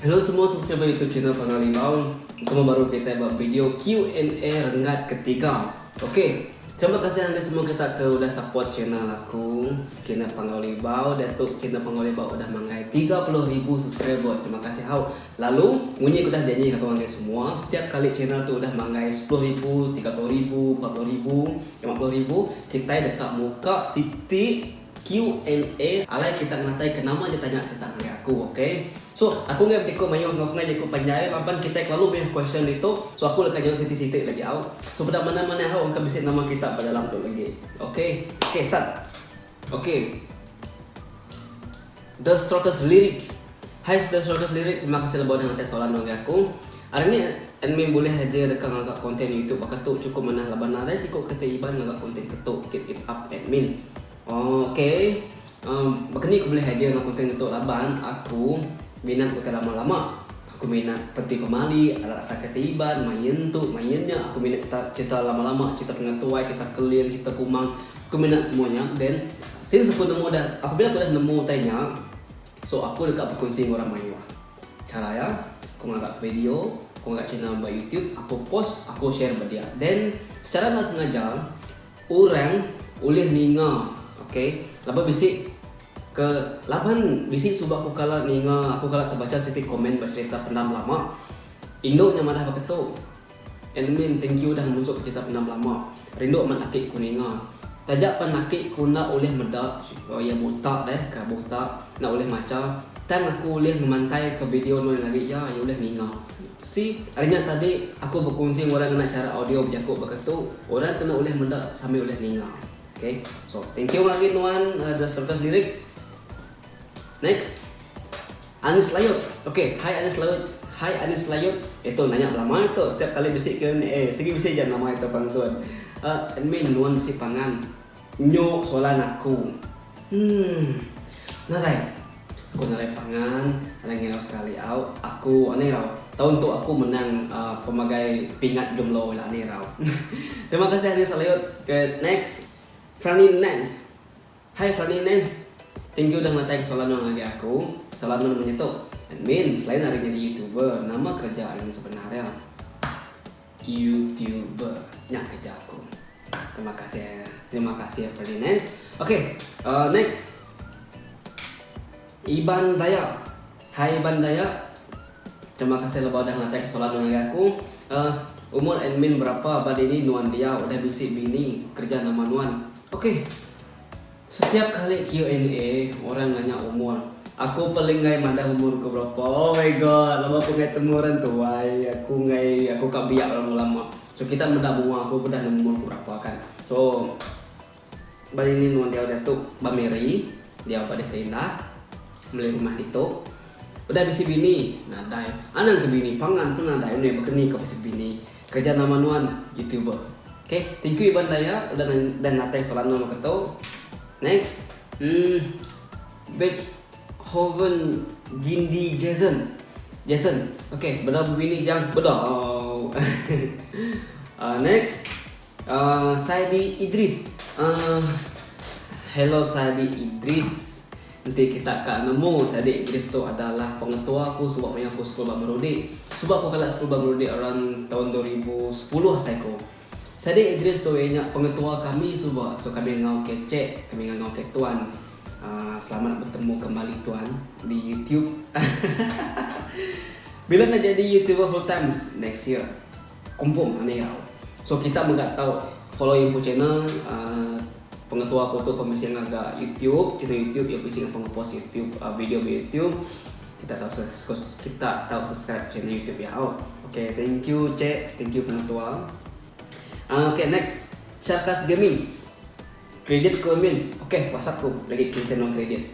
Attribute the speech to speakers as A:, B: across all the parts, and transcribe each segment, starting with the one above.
A: Hello semua subscriber YouTube channel Pangalimau. Kembali baru kita buat video Q&A rengat ketiga. Okey, terima kasih anda semua kita udah support channel aku, channel Pangalimau. Datuk channel Pangalimau udah mangai 30,000 subscriber. Terima kasih hau. Lalu bunyi aku dah janji kat orang semua, setiap kali channel tu udah mangai 10,000, 30,000, 40,000, 50,000, kita dekat muka Siti Q&A alai kita ngatai ke nama dia tanya tentang aku, okay? So, aku nggak berikut mayu aku nggak ikut panjang, papan kita lalu punya question itu, so aku akan jawab sitik-sitik lagi out. So, pada mana-mana aku akan bisa nama kita pada dalam tu lagi, okay? Okay, start. Okay. The Strokers Lyric. Hai The Strokers Lyric, terima kasih lebih dengan tes soalan bagi aku. Hari ni admin boleh hadir dekat ngagak konten YouTube bakal tu cukup menah laban ada sih kok kata iban ngagak konten ketuk keep it up admin. Okay, begini aku boleh hadir dengan konten untuk laban. Aku minat konten lama-lama. Aku minat penting pemali, ada rasa ketiban, main tu, mainnya. Aku minat cerita lama-lama, cerita pengantuai, cerita kelin, cerita kumang. Aku minat semuanya. Dan since aku nemu dah, apabila aku dah nemu tanya, so aku dekat berkongsi dengan orang Melayu. Cara ya, aku ngangkat video, aku ngangkat channel by YouTube, aku post, aku share pada dia. Dan secara tak sengaja, orang boleh ninga. Okay, laban bisik ke laban bisik subah aku kala ninga, aku kala terbaca sedikit komen bercerita pendam lama. Indo yang madah begitu. Admin thank you dah masuk cerita pendam lama. Rindu man akik ku ninga. Tajak penakik ku nak oleh medak, oh ya buta deh, ke buta nak oleh maca. Tang aku oleh memantai ke video lain lagi ya, ya oleh ninga. Si harinya tadi aku berkongsi orang nak cara audio berjakut begitu, orang kena oleh medak sambil oleh ninga. Okay, so thank you lagi Nuan The Strokers Lyric. Next, Anis Layut. Okay, hai Anis Layut. Hai Anis Layut. Itu nanya lama itu setiap kali bisik Q&A. Segi bisik jangan nama itu pangsuan. Admin Nuan bisik pangan. Nyok soalan aku. Narai. Aku narai pangan. Ada ngirau sekali out. Aku aneh rau. Tahun tu aku menang pemagai pingat jumlah lah aneh rau. Terima kasih Anis Layut. Okay, next. Franny Nance. Hai Franny Nance. Thank you udah ngatain soalan yang lagi aku. Soalan namanya tuh admin, selain hari jadi YouTuber, nama kerjaan sebenarnya YouTuber. Yang kerja aku. Terima kasih ya Franny Nance. Okay, next. Iban Daya. Hai Iban Daya. Terima kasih lo udah ngatain soalan yang lagi aku. Umur admin berapa? Pada ini Nuan dia udah bisik bini kerja nama Nuan. Oke, setiap kali Q&A orang nanya umur, aku paling gak mandah umur ke berapa. Oh my god, lama aku gak temu orang tua, aku kabiak lama-lama. So kita mendak bunga, aku udah nemu umur ke berapa kan. So balik ini Nuan dia udah tuh Bameri, dia pada Seindah, beli rumah itu. Udah bisi bini, nadai, anak ke bini, pangan pun nadai, ini berkeni ke bisi bini. Kerja nama Nuan, YouTuber. Okay, thank you Iban Daya udah dan natai soalan nama keto. Next, Beethoven Gindi Jason. Okay, benar begini jang benar. Next, Saidi Idris. Hello Saidi Idris. Nanti kita akan nemu Saidi Idris tu adalah pengetua aku sebab banyak aku sekolah Bamerudi. Sebab aku kalah sekolah Bamerudi orang tahun 2010 saya Saidi Idris tu banyak pengetua kami subah. So kami ngau kecek, kami ngau ke tuan. Selamat bertemu kembali tuan di YouTube. Bila nak jadi YouTuber full time next year? Confirm aneh tau. So kita enggak tahu follow info channel pengetua aku tu komisi yang agak YouTube, channel YouTube yang bisa ngepost YouTube video di YouTube. Kita tahu subscribe channel YouTube ya. Oh, okay, thank you Cek, thank you pengetua. Okay, next, Sharkas Gaming. Kredit ko min. Okay, WhatsApp ko lagi cancel ng kredit.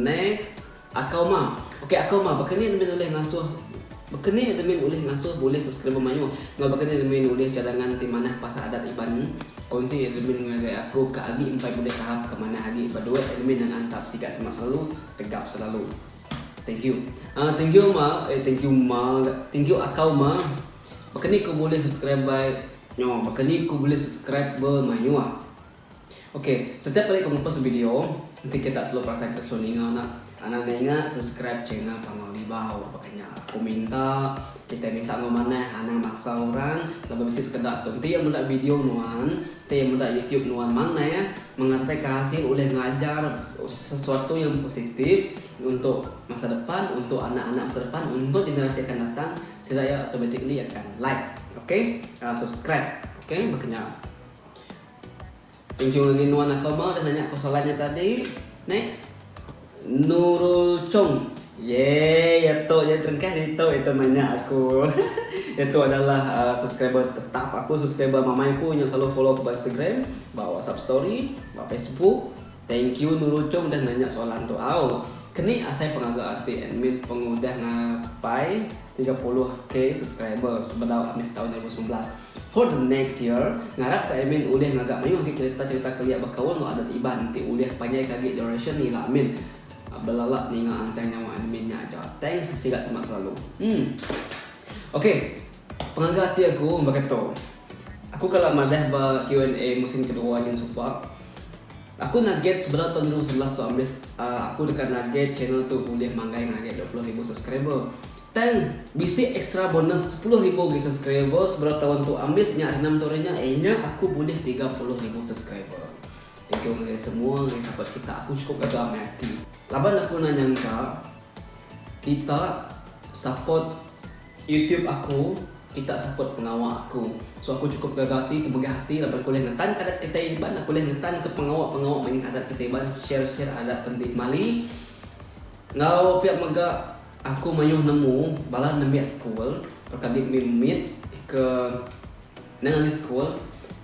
A: Next, Akauma. Okay, Akauma, bakani admin boleh ngasuh. Bakani admin boleh ngasuh, boleh subscribe mayo. Nga bakani admin boleh cadangan ti manah pasal adat iban. Kongsi admin ngagay aku kaagi impay boleh tahap ke mana agi berdua admin yang antap sikat sama selalu, tegap selalu. Thank you. Thank you Akauma. Bakani ko boleh subscribe bakani ko boleh subscribe bermanyua. Okay, setiap kali kamu post video, nanti kita selalu perasaan kita selalu ingat nak Anak ingat subscribe channel Pangalibau. Makanya aku minta, kita minta ngomana anak maksa orang lebih bisnis kedak tu. Nanti yang muda video nuan, nanti yang muda YouTube nuan mana ya, mengerti hasil oleh ngajar sesuatu yang positif untuk masa depan, untuk anak-anak masa depan, untuk generasi akan datang. Saya automatically akan like, okay? Subscribe, okay? Makanya thank you lagi nuan aku mau dan nanya aku soalnya tadi. Next, Nurul Chong. Ya to ya terengkah itu nanya aku. Itu adalah subscriber tetap aku, subscriber mamaiku yang selalu follow aku Instagram, bawa WhatsApp story, bawa Facebook. Thank you Nurul Chong dan nanya soalan tu. Kini asai pengaga arti admin pengudah ngapai 30k subscriber sebenarnya habis tahun 2019. For the next year, ngarap ka admin udah ngagak mayu cerita-cerita kelia bakawan lo adat iban nanti udah panjang kaki duration ni lah admin. Belalak ni nga ansang nyawa adminnya aja. Thanks sigat semak selalu. Okay, pengaga hati aku berkata, aku kalau madah ba Q&A musim kedua yang support, aku nugget sebenarnya tahun 2011 tu ambil aku dekat nugget channel tu boleh manggai nugget 20,000 subscriber. Dan bisi extra bonus 10,000 subscriber sebenarnya tahun tu ambil senyap 6 tahunnya aku boleh 30,000 subscriber. Thank you guys semua guys support kita. Aku cukup agak mati. Laban aku nak nyangka kita support YouTube aku, kita support pengawal aku. So aku cukup gagal hati, terbegah hati laban aku boleh ngetan kadat kita iban, aku boleh ngetan ke pengawal main kadat kita iban, share adat penting mali. Ngau pihak mega aku mayuh nemu bala nemi school, perkadik mimit ke nang school.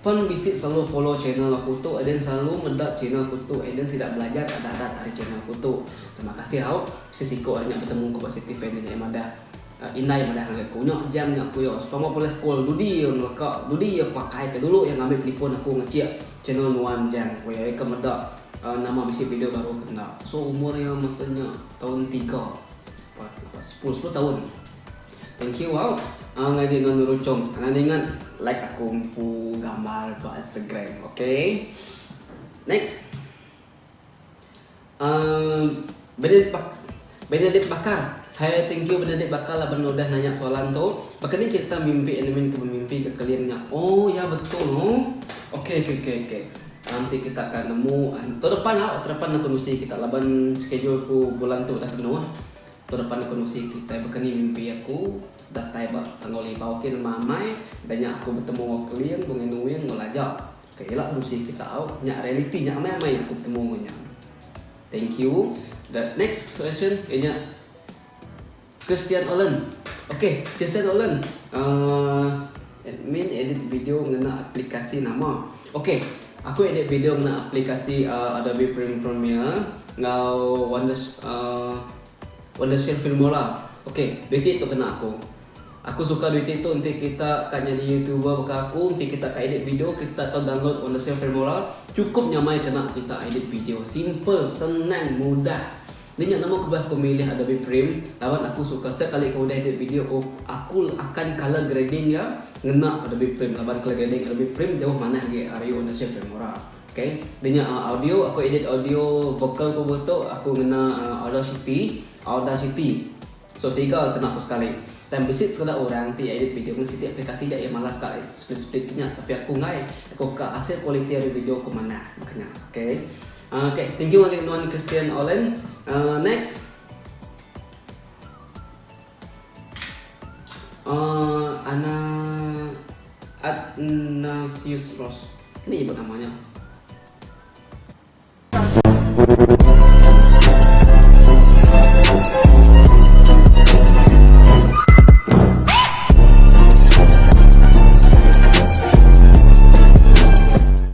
A: Pun bisik selalu follow channel aku tu, dan selalu mendak channel aku tu, dan tidak belajar adat dari channel aku tu. Terima kasih hau, sisiko adanya bertemu ke positif dengan emada. Inai madah ngak kunyo jam ngak kuyo. Pama pula school dudi yang leka, dudi yang pakai ke dulu yang ambil telefon aku ngecek channel nuan jang. Kuya ke meda nama bisik video baru kena. So umurnya masanya tahun 3. 10 tahun. Thank you wow. Ngaji dengan Nurul Chong. Ingat like aku empu gambar di Instagram, okay? Next, Benedict Bakar. Hai, thank you Benedict Bakar lah udah nanya soalan tu. Bahkan ni kita mimpi admin ke mimpi ke kaliannya. Oh ya betul no. Okay. Nanti kita akan nemu tahun depan aku nusi kita laban schedule ku bulan tu dah penuh. Tahun depan aku nusi kita bahkan ni mimpi aku datai ba Pangalibau kin mamai banyak aku bertemu klien mengenuin ngelajar. Kailah nusi kita nyak reality nyak mai aku bertemu nya. Thank you. The next question nya Christian Olen. Okay, Christian Olen. Admin edit video ngena aplikasi nama. Okay, aku edit video ngena aplikasi Adobe Premiere ngau Wondershare Filmora. Okay, duit itu kena aku. Aku suka duit itu nanti kita akan jadi YouTuber baka aku, nanti kita akan edit video, kita akan download Wondershare Filmora. Cukup nyamai kena kita edit video. Simple, senang, mudah. Dia nama aku bah milih Adobe Premiere. Lawan aku suka setiap kali aku dah edit video aku akan color grading ya ngena Adobe Premiere. Lawan color grading Adobe Premiere jauh mana lagi Ario Wondershare Filmora. Okay, dia audio aku edit audio vokal aku betul aku ngena Audacity. So 3 kena aku sekali. Dan basic sekadar orang ti edit video dengan setiap aplikasi dia yang malas sekali split-splitnya, tapi aku ngai aku ke hasil kualiti dari video ke mana makanya. Okay. Okay, thank you lagi teman Christian Olen. Next, Ana Atnasius Ross. Ini ibu namanya.